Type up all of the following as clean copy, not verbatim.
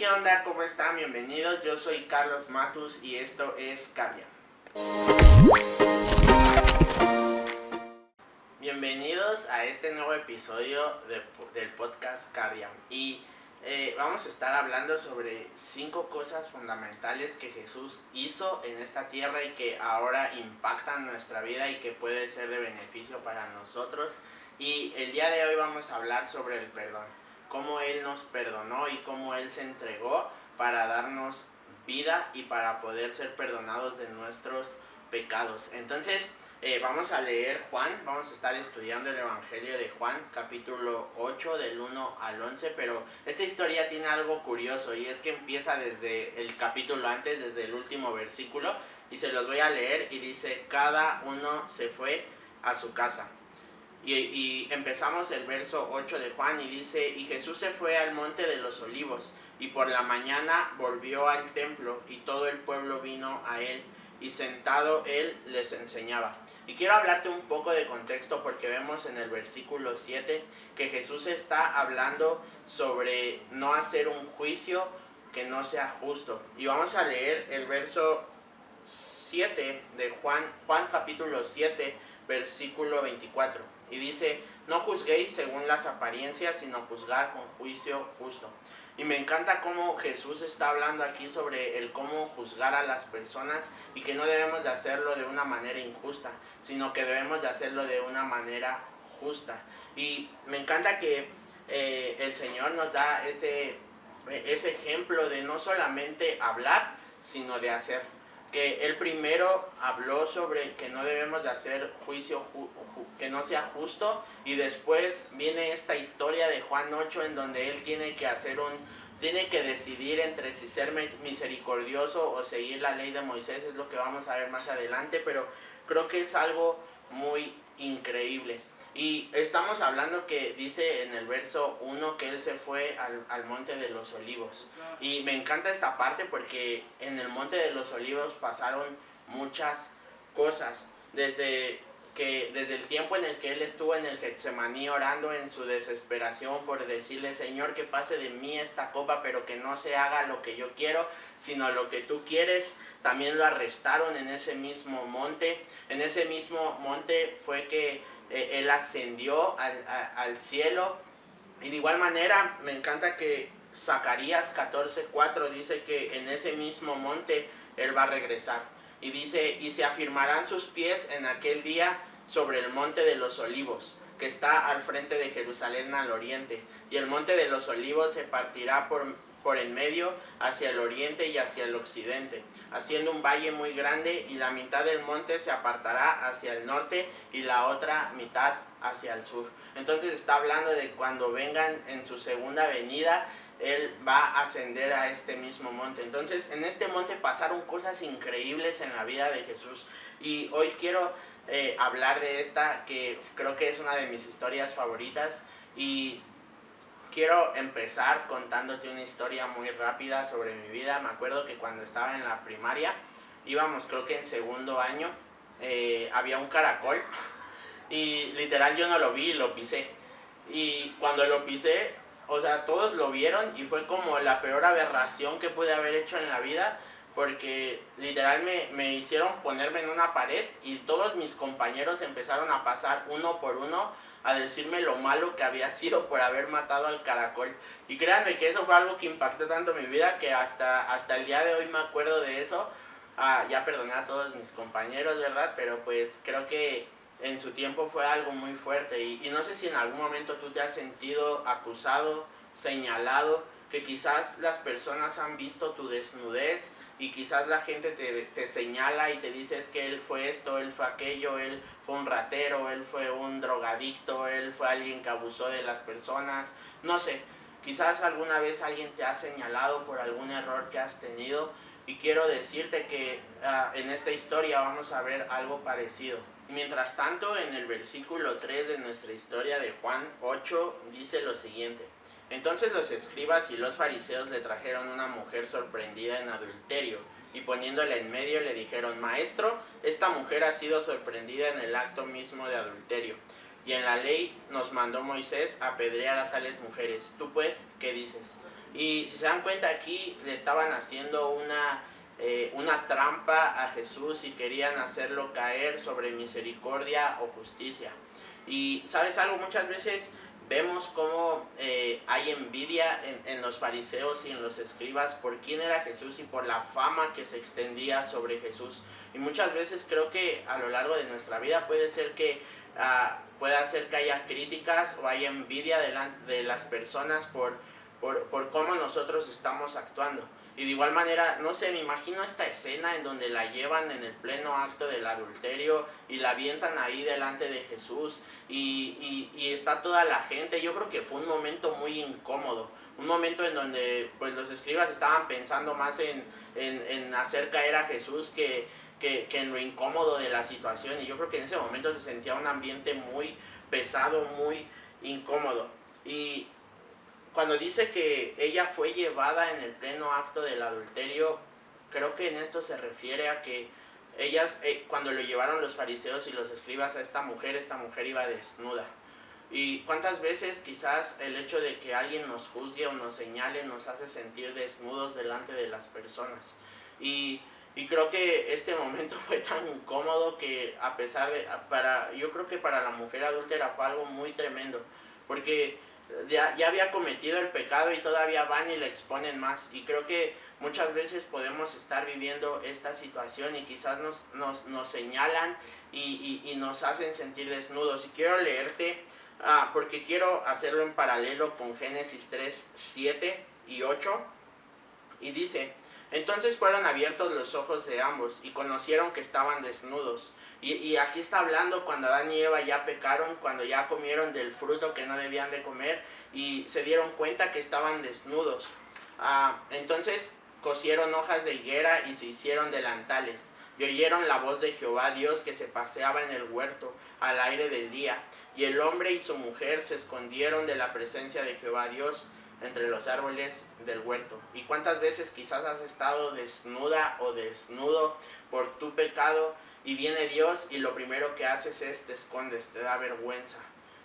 ¿qué onda? ¿Cómo están? Bienvenidos, yo soy Carlos Matus y esto es Cardia. Bienvenidos a este nuevo episodio del podcast Cardia. Y vamos a estar hablando sobre 5 cosas fundamentales que Jesús hizo en esta tierra y que ahora impactan nuestra vida y que puede ser de beneficio para nosotros. Y el día de hoy vamos a hablar sobre el perdón, cómo Él nos perdonó y cómo Él se entregó para darnos vida y para poder ser perdonados de nuestros pecados. Entonces vamos a leer Juan, vamos a estar estudiando el Evangelio de Juan, capítulo 8 del 1 al 11, pero esta historia tiene algo curioso y es que empieza desde el capítulo antes, desde el último versículo, y se los voy a leer y dice: cada uno se fue a su casa. Y empezamos el verso 8 de Juan y dice: y Jesús se fue al monte de los olivos, y por la mañana volvió al templo, y todo el pueblo vino a él, y sentado él les enseñaba. Y quiero hablarte un poco de contexto porque vemos en el versículo 7 que Jesús está hablando sobre no hacer un juicio que no sea justo. Y vamos a leer el verso 7 de Juan capítulo 7, versículo 24. Y dice: no juzguéis según las apariencias, sino juzgar con juicio justo. Y me encanta cómo Jesús está hablando aquí sobre el cómo juzgar a las personas y que no debemos de hacerlo de una manera injusta, sino que debemos de hacerlo de una manera justa. Y me encanta que el Señor nos da ese ejemplo de no solamente hablar, sino de hacer. Que Él primero habló sobre que no debemos de hacer juicio que no sea justo, y después viene esta historia de Juan 8 en donde Él tiene que decidir entre si ser misericordioso o seguir la ley de Moisés. Es lo que vamos a ver más adelante, pero creo que es algo muy increíble. Y estamos hablando que dice en el verso 1 que Él se fue al monte de los olivos. Y me encanta esta parte porque en el monte de los olivos pasaron muchas cosas. Desde el tiempo en el que Él estuvo en el Getsemaní orando en su desesperación por decirle: Señor, que pase de mí esta copa, pero que no se haga lo que yo quiero, sino lo que tú quieres. También lo arrestaron en ese mismo monte. En ese mismo monte fue que Él ascendió al cielo. Y de igual manera me encanta que Zacarías 14:4 dice que en ese mismo monte Él va a regresar. Y dice: y se afirmarán sus pies en aquel día sobre el monte de los olivos, que está al frente de Jerusalén al oriente. Y el monte de los olivos se partirá por en medio hacia el oriente y hacia el occidente, haciendo un valle muy grande, y la mitad del monte se apartará hacia el norte y la otra mitad hacia el sur. Entonces está hablando de cuando vengan en su segunda venida, Él va a ascender a este mismo monte. Entonces en este monte pasaron cosas increíbles en la vida de Jesús. Y hoy quiero hablar de esta, que creo que es una de mis historias favoritas. Y quiero empezar contándote una historia muy rápida sobre mi vida. Me acuerdo que cuando estaba en la primaria, íbamos creo que en segundo año, había un caracol y literal yo no lo vi, lo pisé. Y cuando lo pisé, o sea, todos lo vieron y fue como la peor aberración que pude haber hecho en la vida, porque literal me hicieron ponerme en una pared y todos mis compañeros empezaron a pasar uno por uno a decirme lo malo que había sido por haber matado al caracol. Y créanme que eso fue algo que impactó tanto mi vida que hasta el día de hoy me acuerdo de eso. Ya perdoné a todos mis compañeros, ¿verdad? Pero pues creo que en su tiempo fue algo muy fuerte. Y no sé si en algún momento tú te has sentido acusado, señalado, que quizás las personas han visto tu desnudez y quizás la gente te señala y te dice: es que él fue esto, él fue aquello, él fue un ratero, él fue un drogadicto, él fue alguien que abusó de las personas. No sé, quizás alguna vez alguien te ha señalado por algún error que has tenido, y quiero decirte que en esta historia vamos a ver algo parecido. Mientras tanto, en el versículo 3 de nuestra historia de Juan 8 dice lo siguiente: entonces los escribas y los fariseos le trajeron una mujer sorprendida en adulterio, y poniéndola en medio le dijeron: Maestro, esta mujer ha sido sorprendida en el acto mismo de adulterio, y en la ley nos mandó Moisés apedrear a tales mujeres. ¿Tú pues qué dices? Y si se dan cuenta, aquí le estaban haciendo una trampa a Jesús y querían hacerlo caer sobre misericordia o justicia. Y ¿sabes algo? Muchas veces vemos cómo hay envidia en los fariseos y en los escribas por quién era Jesús y por la fama que se extendía sobre Jesús. Y muchas veces creo que a lo largo de nuestra vida puede ser que haya críticas o haya envidia de las personas por cómo nosotros estamos actuando. Y de igual manera, no sé, me imagino esta escena en donde la llevan en el pleno acto del adulterio y la avientan ahí delante de Jesús y está toda la gente. Yo creo que fue un momento muy incómodo, un momento en donde pues los escribas estaban pensando más en hacer caer a Jesús que en lo incómodo de la situación. Y yo creo que en ese momento se sentía un ambiente muy pesado, muy incómodo. Y cuando dice que ella fue llevada en el pleno acto del adulterio, creo que en esto se refiere a que ellas, cuando lo llevaron los fariseos y los escribas a esta mujer iba desnuda. Y cuántas veces quizás el hecho de que alguien nos juzgue o nos señale nos hace sentir desnudos delante de las personas. Y creo que este momento fue tan incómodo que a pesar de, yo creo que para la mujer adúltera fue algo muy tremendo, porque ya había cometido el pecado y todavía van y le exponen más. Y creo que muchas veces podemos estar viviendo esta situación y quizás nos señalan y nos hacen sentir desnudos. Y quiero leerte, porque quiero hacerlo en paralelo con Génesis 3, 7 y 8. Y dice: entonces fueron abiertos los ojos de ambos y conocieron que estaban desnudos. Y aquí está hablando cuando Adán y Eva ya pecaron, cuando ya comieron del fruto que no debían de comer y se dieron cuenta que estaban desnudos. Entonces cosieron hojas de higuera y se hicieron delantales. Y oyeron la voz de Jehová Dios que se paseaba en el huerto al aire del día. Y el hombre y su mujer se escondieron de la presencia de Jehová Dios entre los árboles del huerto. ¿Y cuántas veces quizás has estado desnuda o desnudo por tu pecado y viene Dios y lo primero que haces es te escondes, te da vergüenza?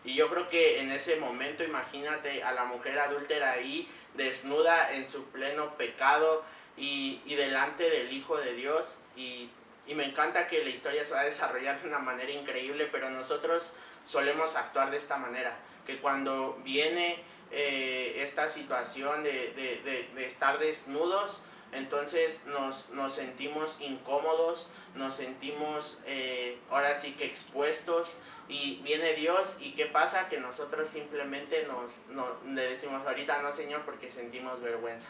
Y yo creo que en ese momento imagínate a la mujer adúltera ahí desnuda en su pleno pecado y delante del Hijo de Dios. Y me encanta que la historia se va a desarrollar de una manera increíble, pero nosotros solemos actuar de esta manera, que cuando viene esta situación de estar desnudos, entonces nos sentimos incómodos, nos sentimos ahora sí que expuestos, y viene Dios y ¿qué pasa? Que nosotros simplemente le decimos ahorita no, Señor, porque sentimos vergüenza.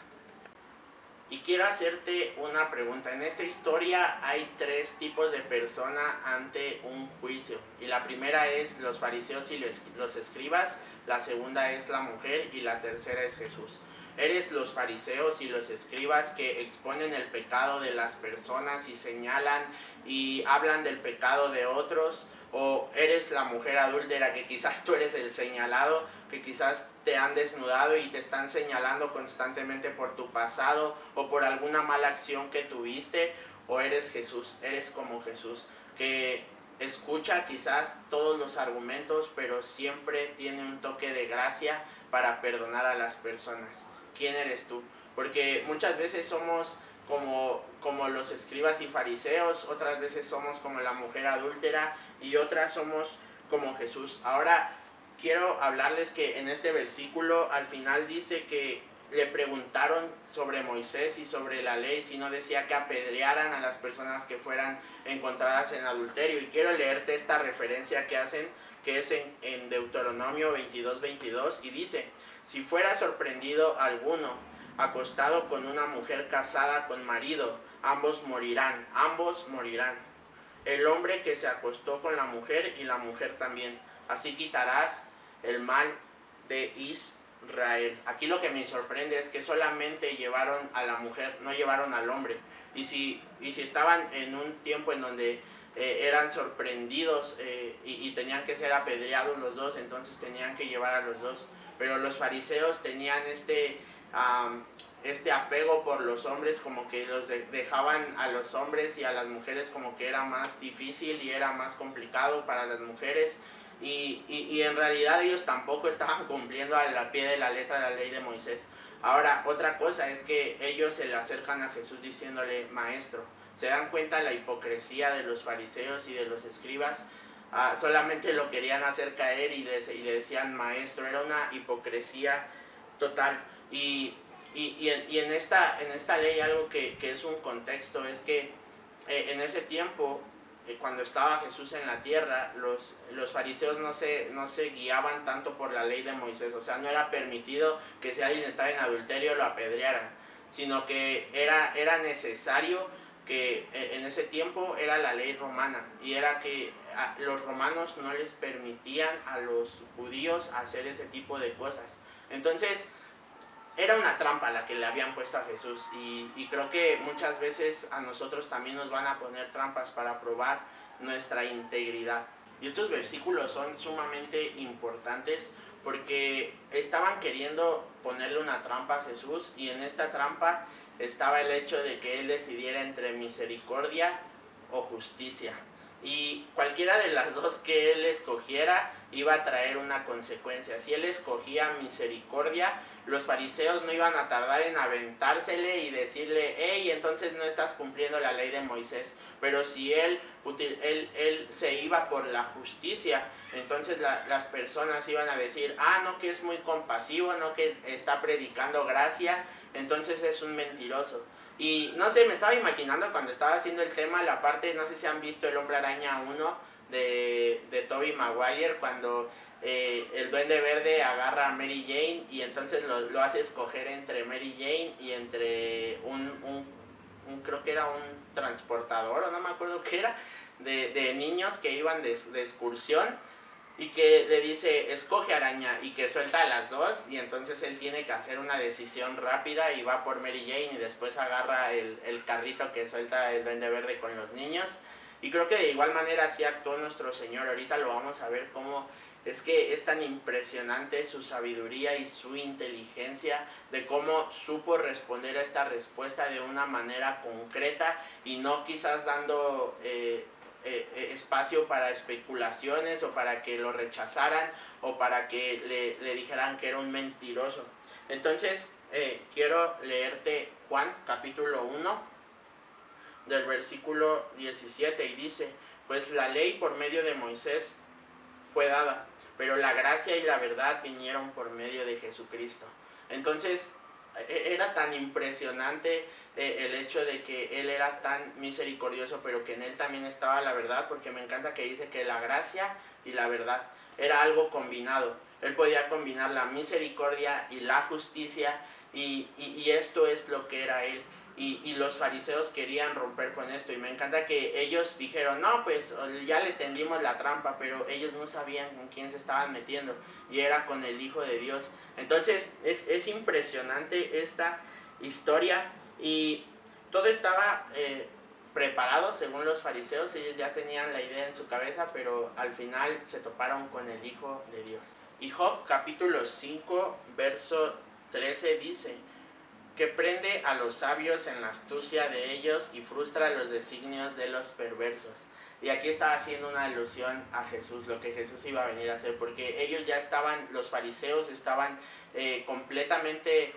Y quiero hacerte una pregunta. En esta historia hay tres tipos de persona ante un juicio. Y la primera es los fariseos y los escribas, la segunda es la mujer y la tercera es Jesús. ¿Eres los fariseos y los escribas que exponen el pecado de las personas y señalan y hablan del pecado de otros? ¿O eres la mujer adúltera que quizás tú eres el señalado, que quizás te han desnudado y te están señalando constantemente por tu pasado o por alguna mala acción que tuviste? ¿O eres Jesús? Eres como Jesús, que escucha quizás todos los argumentos, pero siempre tiene un toque de gracia para perdonar a las personas. ¿Quién eres tú? Porque muchas veces somos como los escribas y fariseos, otras veces somos como la mujer adúltera y otras somos como Jesús. Ahora quiero hablarles que en este versículo al final dice que le preguntaron sobre Moisés y sobre la ley, si no decía que apedrearan a las personas que fueran encontradas en adulterio. Y quiero leerte esta referencia que hacen, que es en Deuteronomio 22:22, y dice: si fuera sorprendido alguno acostado con una mujer casada con marido, ambos morirán, ambos morirán. El hombre que se acostó con la mujer y la mujer también. Así quitarás el mal de Israel. Aquí lo que me sorprende es que solamente llevaron a la mujer, no llevaron al hombre. Y si estaban en un tiempo en donde eran sorprendidos y tenían que ser apedreados los dos, entonces tenían que llevar a los dos. Pero los fariseos tenían este apego por los hombres, como que los dejaban a los hombres, y a las mujeres como que era más difícil y era más complicado para las mujeres. Y en realidad ellos tampoco estaban cumpliendo al pie de la letra la ley de Moisés. Ahora, otra cosa es que ellos se le acercan a Jesús diciéndole, maestro. Se dan cuenta la hipocresía de los fariseos y de los escribas. Solamente lo querían hacer caer y le decían maestro. Era una hipocresía total. Y en esta ley algo que es un contexto es que en ese tiempo, cuando estaba Jesús en la tierra, los fariseos no se guiaban tanto por la ley de Moisés. O sea, no era permitido que si alguien estaba en adulterio lo apedrearan, sino que era necesario que en ese tiempo era la ley romana, y era que los romanos no les permitían a los judíos hacer ese tipo de cosas. Entonces era una trampa la que le habían puesto a Jesús, y creo que muchas veces a nosotros también nos van a poner trampas para probar nuestra integridad. Y estos versículos son sumamente importantes porque estaban queriendo ponerle una trampa a Jesús, y en esta trampa estaba el hecho de que él decidiera entre misericordia o justicia. Y cualquiera de las dos que él escogiera iba a traer una consecuencia. Si él escogía misericordia, los fariseos no iban a tardar en aventársele y decirle, hey, entonces no estás cumpliendo la ley de Moisés. Pero si él se iba por la justicia, entonces las personas iban a decir, no, que es muy compasivo, no, que está predicando gracia, entonces es un mentiroso. Y no sé, me estaba imaginando cuando estaba haciendo el tema, la parte, no sé si han visto El Hombre Araña 1 de Tobey Maguire, cuando el Duende Verde agarra a Mary Jane y entonces lo hace escoger entre Mary Jane y entre creo que era un transportador, o no me acuerdo qué era, de niños que iban de excursión, y que le dice, escoge araña, y que suelta a las dos, y entonces él tiene que hacer una decisión rápida y va por Mary Jane, y después agarra el carrito que suelta el Duende Verde con los niños. Y creo que de igual manera así actuó nuestro Señor. Ahorita lo vamos a ver cómo es que es tan impresionante su sabiduría y su inteligencia, de cómo supo responder a esta respuesta de una manera concreta y no quizás dando espacio para especulaciones, o para que lo rechazaran, o para que le dijeran que era un mentiroso. Entonces quiero leerte Juan capítulo 1 del versículo 17, y dice, pues la ley por medio de Moisés fue dada, pero la gracia y la verdad vinieron por medio de Jesucristo. Entonces era tan impresionante el hecho de que él era tan misericordioso, pero que en él también estaba la verdad, porque me encanta que dice que la gracia y la verdad era algo combinado. Él podía combinar la misericordia y la justicia, y esto es lo que era él. Y los fariseos querían romper con esto, y me encanta que ellos dijeron, no, pues ya le tendimos la trampa, pero ellos no sabían con quién se estaban metiendo, y era con el Hijo de Dios. Entonces es impresionante esta historia, y todo estaba preparado según los fariseos. Ellos ya tenían la idea en su cabeza, pero al final se toparon con el Hijo de Dios. Y Job capítulo 5 verso 13 dice, que prende a los sabios en la astucia de ellos y frustra los designios de los perversos. Y aquí estaba haciendo una alusión a Jesús, lo que Jesús iba a venir a hacer, porque ellos ya estaban, los fariseos estaban completamente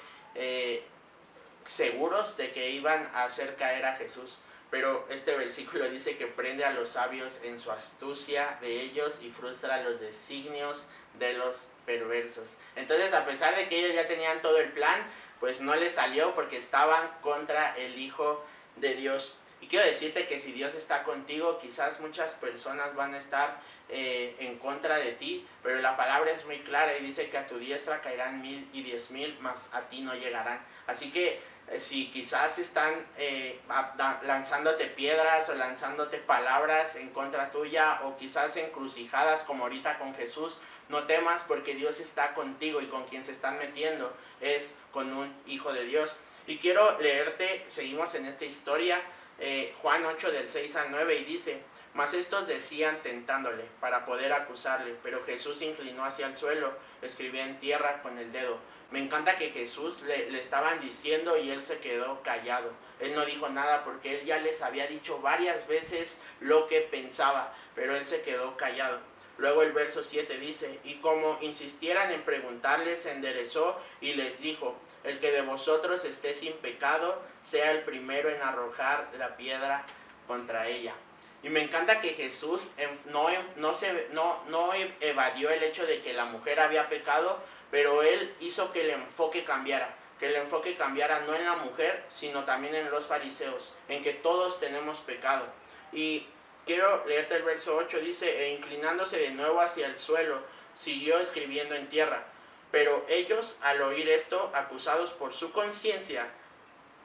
seguros de que iban a hacer caer a Jesús. Pero este versículo dice que prende a los sabios en su astucia de ellos y frustra los designios de los perversos. Entonces, a pesar de que ellos ya tenían todo el plan, pues no les salió, porque estaban contra el Hijo de Dios. Y quiero decirte que si Dios está contigo, quizás muchas personas van a estar en contra de ti, pero la palabra es muy clara y dice que a tu diestra caerán 1000 y 10,000, mas a ti no llegarán. Así que si quizás están lanzándote piedras o lanzándote palabras en contra tuya, o quizás encrucijadas como ahorita con Jesús, no temas, porque Dios está contigo, y con quien se están metiendo es con un Hijo de Dios. Y quiero leerte, seguimos en esta historia, Juan 8 del 6 al 9, y dice, mas estos decían tentándole para poder acusarle, pero Jesús se inclinó hacia el suelo, escribía en tierra con el dedo. Me encanta que Jesús le estaban diciendo y él se quedó callado. Él no dijo nada porque él ya les había dicho varias veces lo que pensaba, pero él se quedó callado. Luego el verso 7 dice, y como insistieran en preguntarle, se enderezó y les dijo, el que de vosotros esté sin pecado, sea el primero en arrojar la piedra contra ella. Y me encanta que Jesús no evadió el hecho de que la mujer había pecado, pero él hizo que el enfoque cambiara. Que el enfoque cambiara no en la mujer, sino también en los fariseos, en que todos tenemos pecado. Y quiero leerte el verso 8, dice, e inclinándose de nuevo hacia el suelo, siguió escribiendo en tierra. Pero ellos, al oír esto, acusados por su conciencia,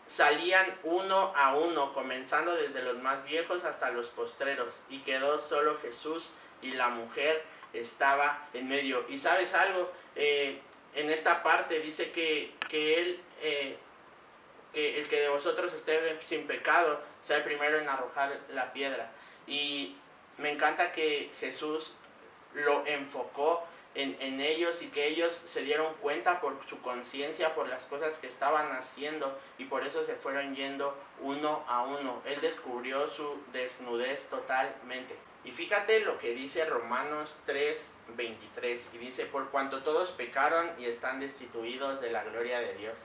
salían uno a uno, comenzando desde los más viejos hasta los postreros, y quedó solo Jesús y la mujer estaba en medio. Y ¿sabes algo? En esta parte dice que el que de vosotros esté sin pecado sea el primero en arrojar la piedra. Y me encanta que Jesús lo enfocó en ellos y que ellos se dieron cuenta por su conciencia, por las cosas que estaban haciendo, y por eso se fueron yendo uno a uno. Él descubrió su desnudez totalmente. Y fíjate lo que dice Romanos 3:23, y dice, por cuanto todos pecaron y están destituidos de la gloria de Dios.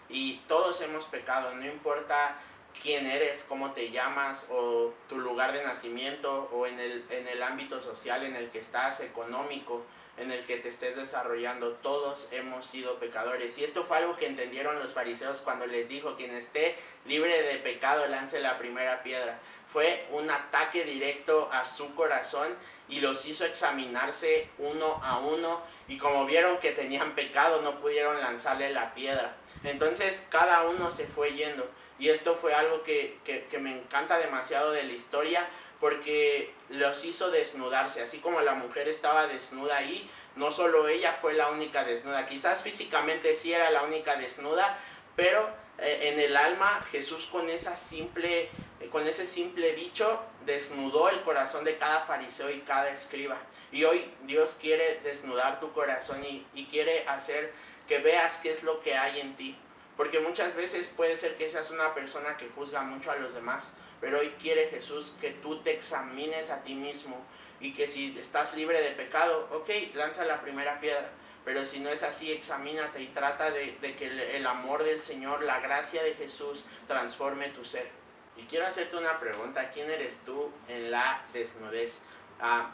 Y todos hemos pecado, no importa quién eres, cómo te llamas, o tu lugar de nacimiento, o en el ámbito social en el que estás, económico, en el que te estés desarrollando, todos hemos sido pecadores. Y esto fue algo que entendieron los fariseos cuando les dijo, quien esté libre de pecado, lance la primera piedra. Fue un ataque directo a su corazón y los hizo examinarse uno a uno, y como vieron que tenían pecado, no pudieron lanzarle la piedra. Entonces cada uno se fue yendo, y esto fue algo que me encanta demasiado de la historia, porque los hizo desnudarse. Así como la mujer estaba desnuda ahí, no solo ella fue la única desnuda. Quizás físicamente sí era la única desnuda, pero en el alma Jesús con ese simple dicho desnudó el corazón de cada fariseo y cada escriba. Y hoy Dios quiere desnudar tu corazón y quiere hacer que veas qué es lo que hay en ti. Porque muchas veces puede ser que seas una persona que juzga mucho a los demás, pero hoy quiere Jesús que tú te examines a ti mismo, y que si estás libre de pecado, ok, lanza la primera piedra. Pero si no es así, examínate y trata de que el amor del Señor, la gracia de Jesús, transforme tu ser. Y quiero hacerte una pregunta, ¿quién eres tú en la desnudez?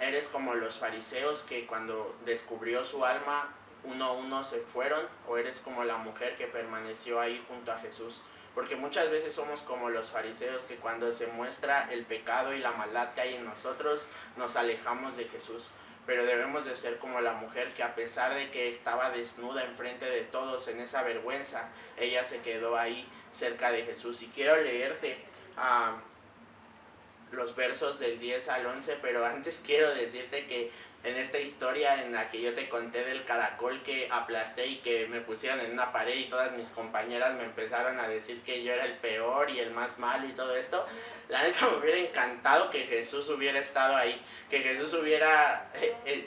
¿Eres como los fariseos que cuando descubrió su alma, uno a uno se fueron? ¿O eres como la mujer que permaneció ahí junto a Jesús? Porque muchas veces somos como los fariseos, que cuando se muestra el pecado y la maldad que hay en nosotros, nos alejamos de Jesús. Pero debemos de ser como la mujer, que a pesar de que estaba desnuda enfrente de todos en esa vergüenza, ella se quedó ahí cerca de Jesús. Y quiero leerte los versos del 10 al 11, pero antes quiero decirte que en esta historia en la que yo te conté del caracol que aplasté y que me pusieron en una pared y todas mis compañeras me empezaron a decir que yo era el peor y el más malo y todo esto, la neta me hubiera encantado que Jesús hubiera estado ahí, que Jesús hubiera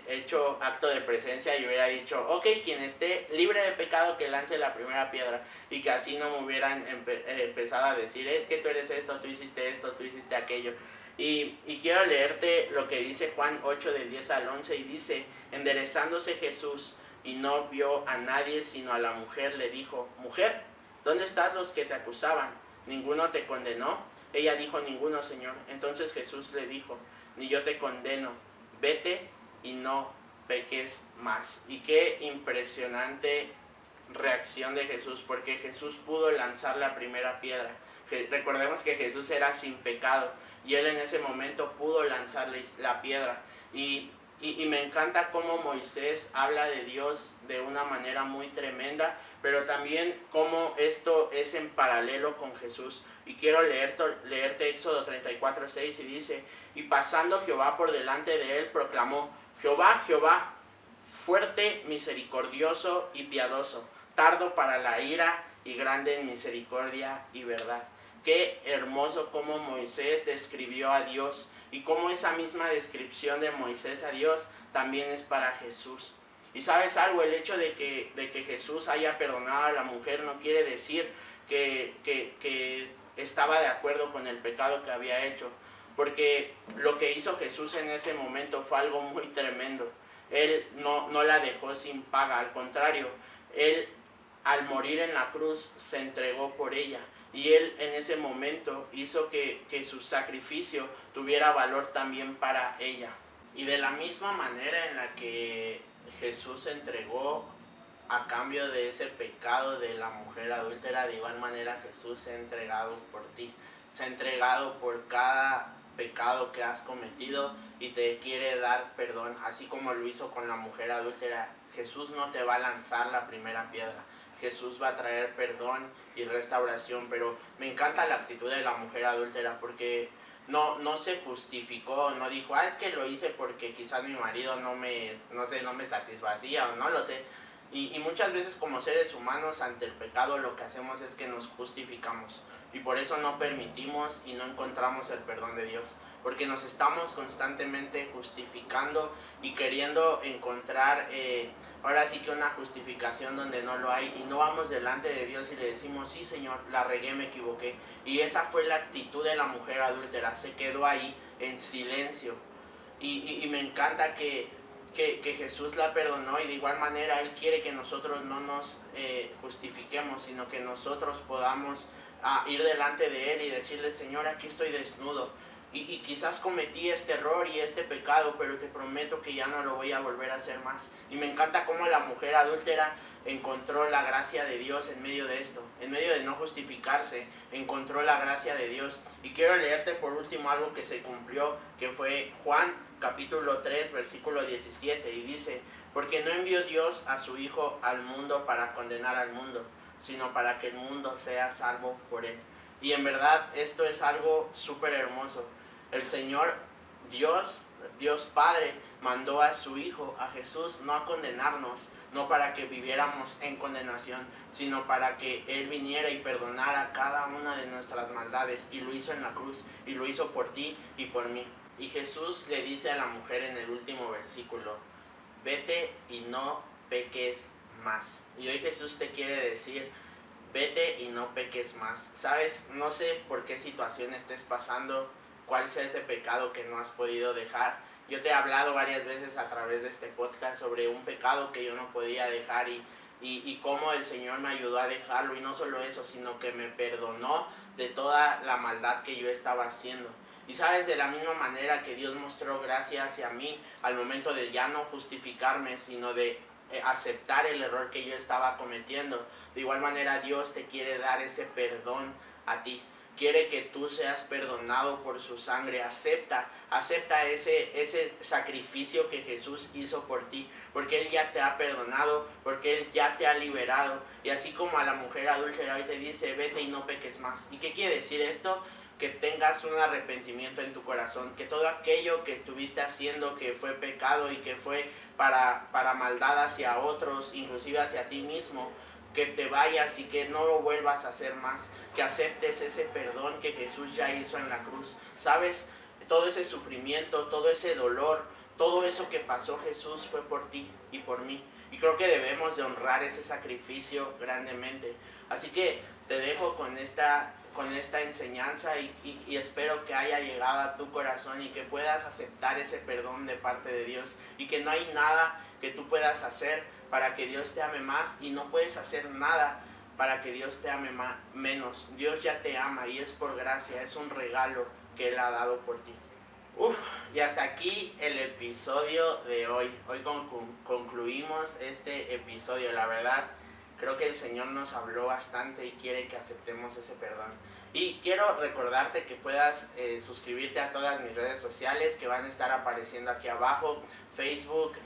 hecho acto de presencia y hubiera dicho, ok, quien esté libre de pecado que lance la primera piedra, y que así no me hubieran empezado a decir, es que tú eres esto, tú hiciste aquello. Y quiero leerte lo que dice Juan 8 del 10 al 11, y dice, enderezándose Jesús y no vio a nadie sino a la mujer, le dijo, mujer, ¿dónde están los que te acusaban? ¿Ninguno te condenó? Ella dijo, ninguno, Señor. Entonces Jesús le dijo, ni yo te condeno, vete y no peques más. Y qué impresionante reacción de Jesús, porque Jesús pudo lanzar la primera piedra. Recordemos que Jesús era sin pecado, y él en ese momento pudo lanzarle la piedra. Y me encanta cómo Moisés habla de Dios de una manera muy tremenda, pero también cómo esto es en paralelo con Jesús. Y quiero leerte Éxodo 34:6, y dice, y pasando Jehová por delante de él, proclamó, Jehová, Jehová, fuerte, misericordioso y piadoso, tardo para la ira y grande en misericordia y verdad. Qué hermoso cómo Moisés describió a Dios, y cómo esa misma descripción de Moisés a Dios también es para Jesús. Y sabes algo, el hecho de que Jesús haya perdonado a la mujer no quiere decir que estaba de acuerdo con el pecado que había hecho. porque lo que hizo Jesús en ese momento fue algo muy tremendo. Él no la dejó sin paga, al contrario, Él al morir en la cruz se entregó por ella. Y Él en ese momento hizo que su sacrificio tuviera valor también para ella. Y de la misma manera en la que Jesús se entregó a cambio de ese pecado de la mujer adúltera, de igual manera Jesús se ha entregado por ti. Se ha entregado por cada pecado que has cometido y te quiere dar perdón, así como lo hizo con la mujer adúltera. Jesús no te va a lanzar la primera piedra. Jesús va a traer perdón y restauración, pero me encanta la actitud de la mujer adúltera porque no se justificó, no dijo, es que lo hice porque quizás mi marido no me satisfacía o no lo sé. Y muchas veces como seres humanos ante el pecado lo que hacemos es que nos justificamos y por eso no permitimos y no encontramos el perdón de Dios, porque nos estamos constantemente justificando y queriendo encontrar ahora sí que una justificación donde no lo hay, y no vamos delante de Dios y le decimos, sí Señor, la regué, me equivoqué. Y esa fue la actitud de la mujer adúltera, se quedó ahí en silencio. Y me encanta que Jesús la perdonó, y de igual manera Él quiere que nosotros no nos justifiquemos, sino que nosotros podamos ir delante de Él y decirle, Señor, aquí estoy desnudo, y quizás cometí este error y este pecado, pero te prometo que ya no lo voy a volver a hacer más. Y me encanta cómo la mujer adúltera encontró la gracia de Dios en medio de esto, en medio de no justificarse, encontró la gracia de Dios. Y quiero leerte por último algo que se cumplió, que fue Juan capítulo 3, versículo 17, y dice, porque no envió Dios a su Hijo al mundo para condenar al mundo, sino para que el mundo sea salvo por Él. Y en verdad esto es algo súper hermoso. El Señor Dios Padre mandó a su Hijo, a Jesús, no a condenarnos, no para que viviéramos en condenación, sino para que Él viniera y perdonara cada una de nuestras maldades, y lo hizo en la cruz, y lo hizo por ti y por mí. Y Jesús le dice a la mujer en el último versículo, vete y no peques más. Y hoy Jesús te quiere decir, vete y no peques más. ¿Sabes? No sé por qué situación estés pasando, cuál sea ese pecado que no has podido dejar. Yo te he hablado varias veces a través de este podcast sobre un pecado que yo no podía dejar y cómo el Señor me ayudó a dejarlo. Y no solo eso, sino que me perdonó de toda la maldad que yo estaba haciendo. Y sabes, de la misma manera que Dios mostró gracia hacia mí al momento de ya no justificarme, sino de aceptar el error que yo estaba cometiendo, de igual manera Dios te quiere dar ese perdón a ti. Quiere que tú seas perdonado por su sangre. Acepta ese sacrificio que Jesús hizo por ti, porque Él ya te ha perdonado, porque Él ya te ha liberado. Y así como a la mujer adúltera hoy te dice, vete y no peques más. ¿Y qué quiere decir esto? Que tengas un arrepentimiento en tu corazón, que todo aquello que estuviste haciendo que fue pecado y que fue para maldad hacia otros, inclusive hacia ti mismo, que te vayas y que no lo vuelvas a hacer más, que aceptes ese perdón que Jesús ya hizo en la cruz. ¿Sabes? Todo ese sufrimiento, todo ese dolor, todo eso que pasó Jesús fue por ti y por mí. Y creo que debemos de honrar ese sacrificio grandemente. Así que te dejo con esta enseñanza y espero que haya llegado a tu corazón y que puedas aceptar ese perdón de parte de Dios, y que no hay nada que tú puedas hacer para que Dios te ame más, y no puedes hacer nada para que Dios te ame menos. Dios ya te ama y es por gracia, es un regalo que Él ha dado por ti. Y hasta aquí el episodio de hoy. Hoy concluimos este episodio. La verdad, creo que el Señor nos habló bastante y quiere que aceptemos ese perdón. Y quiero recordarte que puedas suscribirte a todas mis redes sociales que van a estar apareciendo aquí abajo. Facebook,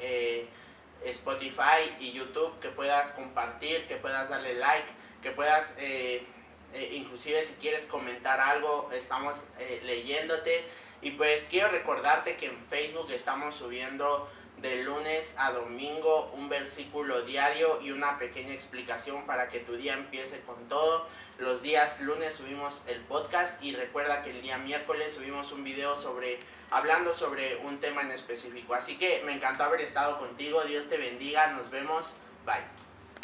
Spotify y YouTube, que puedas compartir, que puedas darle like, que puedas inclusive si quieres comentar algo, estamos leyéndote. Y pues quiero recordarte que en Facebook estamos subiendo de lunes a domingo un versículo diario y una pequeña explicación para que tu día empiece con todo. Los días lunes subimos el podcast, y recuerda que el día miércoles subimos un video hablando sobre un tema en específico. Así que me encantó haber estado contigo. Dios te bendiga. Nos vemos. Bye.